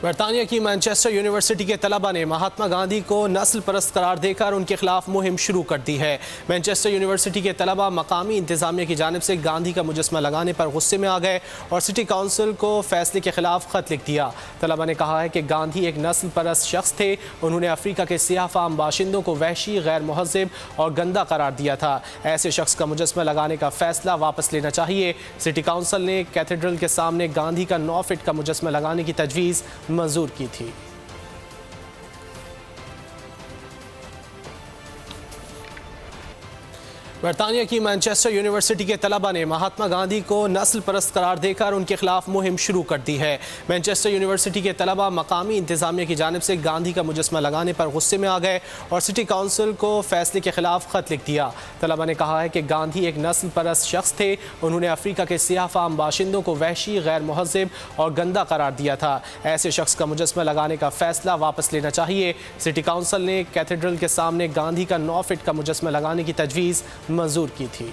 बरतानिया की Manchester university के तलबा ने महात्मा गांधी को नस्ल परस्त करार देकर उनके खिलाफ मुहिम शुरू कर दी है। मैनचेस्टर यूनिवर्सिटी के तलबा मकामी इंतजामिया की जानिब से गांधी का मुजस्मा लगाने पर गुस्से में आ गए और सिटी काउंसिल को फैसले के खिलाफ खत लिख दिया। तलबा ने कहा है कि गांधी एक नस्ल परस्त शख्स थे। उन्होंने अफ्रीका के सियाह फाम बाशिंदों को वहशी, गैर महज़ब और गंदा करार दिया था। ऐसे शख्स का मुजस्मा लगाने का फैसला वापस लेना चाहिए। सिटी काउंसिल ने कैथेड्रल के सामने गांधी का 9 फीट का मुजस्मा लगाने की तजवीज़ मंजूर की थी। बरतानिया की मैनचेस्टर यूनिवर्सिटी के तलबा ने महात्मा गांधी को नस्ल परस्त करार देकर उनके खिलाफ मुहिम शुरू कर दी है। मैनचेस्टर यूनिवर्सिटी के तलबा मकामी इंतजामिया की जानिब से गांधी का मुजस्मा लगाने पर गुस्से में आ गए और सिटी काउंसिल को फैसले के खिलाफ खत लिख दिया। तलबा ने कहा है कि गांधी एक नस्ल परस्त शख्स थे। उन्होंने अफ्रीका के सियाह फाम बाशिंदों को वहशी, गैर महज़ब और गंदा करार दिया था। ऐसे शख्स का मुजस्मा लगाने का फैसला वापस लेना चाहिए। सिटी काउंसिल ने कैथेड्रल के सामने गांधी का 9 फीट का मुजस्मा लगाने की तजवीज़ मंजूर की थी।